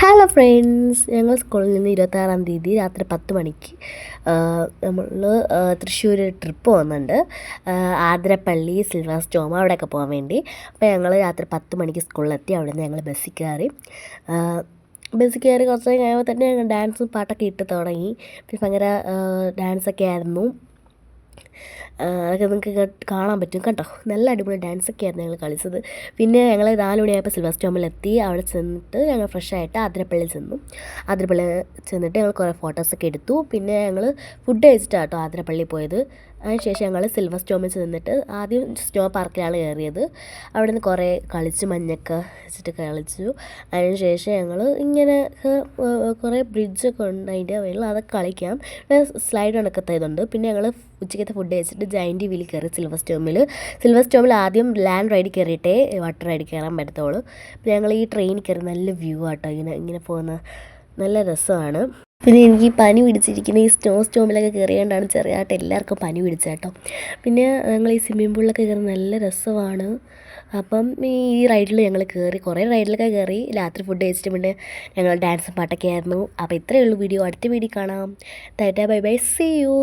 Hello friends, ഞങ്ങൾ സ്കൂളിൽ നിന്ന് 26-ാം തീയതി രാത്രി 10 മണിക്ക് നമ്മൾ തൃശ്ശൂർ ട്രിപ്പ് പോകുന്നുണ്ട്. ആതിരപ്പള്ളി, സിൽവർ സ്റ്റോം അവിടെയൊക്കെ പോകാൻ വേണ്ടി. അപ്പോൾ ഞങ്ങൾ രാത്രി 10 മണിക്ക് സ്കൂളിലെത്തി. അവിടെ നിന്ന് ഞങ്ങൾ ബസ്സിൽ കയറി കുറച്ച് കഴിയുമ്പോൾ തന്നെ ഞങ്ങൾ ഡാൻസും പാട്ടൊക്കെ ഇട്ട് തുടങ്ങി. പിന്നെ ഭയങ്കര ഡാൻസൊക്കെ ആയിരുന്നു. അതൊക്കെ നിങ്ങൾക്ക് കാണാൻ പറ്റും കേട്ടോ. നല്ല അടിപൊളി ഡാൻസൊക്കെ ആയിരുന്നു ഞങ്ങൾ കളിച്ചത്. പിന്നെ ഞങ്ങൾ 4 മണിയായപ്പോൾ സിൽവർ സ്റ്റോമിലെത്തി. അവിടെ ചെന്നിട്ട് ഞങ്ങൾ ഫ്രഷായിട്ട് ആതിരപ്പള്ളിയിൽ ചെന്നു. ആതിരപ്പള്ളി ചെന്നിട്ട് ഞങ്ങൾ കുറേ ഫോട്ടോസൊക്കെ എടുത്തു. പിന്നെ ഞങ്ങൾ ഫുഡ് കഴിച്ചിട്ടാണ് കേട്ടോ ആതിരപ്പള്ളി പോയത്. അതിനുശേഷം ഞങ്ങൾ സിൽവർ സ്റ്റോമിൽ ചെന്നിട്ട് ആദ്യം സ്നോ പാർക്കിലാണ് കയറിയത്. അവിടെ നിന്ന് കുറേ കളിച്ച് മഞ്ഞൊക്കെ വെച്ചിട്ട് കളിച്ചു. അതിനുശേഷം ഞങ്ങൾ ഇങ്ങനെ കുറേ ബ്രിഡ്ജൊക്കെ ഉണ്ട് അതിൻ്റെ വെള്ളം അതൊക്കെ കളിക്കാം. സ്ലൈഡ് കണക്കത്തെ ഇതുണ്ട്. പിന്നെ ഞങ്ങൾ ഉച്ചയ്ക്കത്തെ ഫുഡ് കഴിച്ചിട്ട് ജയൻറ്റ് വീലിൽ കയറി സിൽവർ സ്റ്റോമിൽ ആദ്യം ലാൻഡ് റൈഡിൽ കയറിയിട്ടേ വാട്ടർ റൈഡിൽ കയറാൻ പറ്റത്തുള്ളൂ. പിന്നെ ഞങ്ങൾ ഈ ട്രെയിനിൽ കയറി നല്ല വ്യൂ ആട്ടോ, ഇങ്ങനെ പോകുന്ന നല്ല രസമാണ്. പിന്നെ എനിക്ക് പനി പിടിച്ചിരിക്കുന്ന ഈ സ്റ്റോമിലൊക്കെ കയറിയാണ്ടാണ് ചെറിയതായിട്ട് എല്ലാവർക്കും പനി പിടിച്ചേട്ടോ. പിന്നെ ഞങ്ങൾ ഈ സ്വിമ്മിംഗ് പൂളിലൊക്കെ കയറി നല്ല രസമാണ്. അപ്പം ഈ റൈഡിൽ ഞങ്ങൾ കയറി, കുറേ റൈഡിലൊക്കെ കയറി. രാത്രി ഫുഡ് കഴിച്ചിട്ട് പിന്നെ ഞങ്ങൾ ഡാൻസും പാട്ടൊക്കെ ആയിരുന്നു. അപ്പോൾ ഇത്രയേ ഉള്ളൂ വീഡിയോ. അടുത്ത വീഡിയോ കാണാം. Tata bye bye, see U.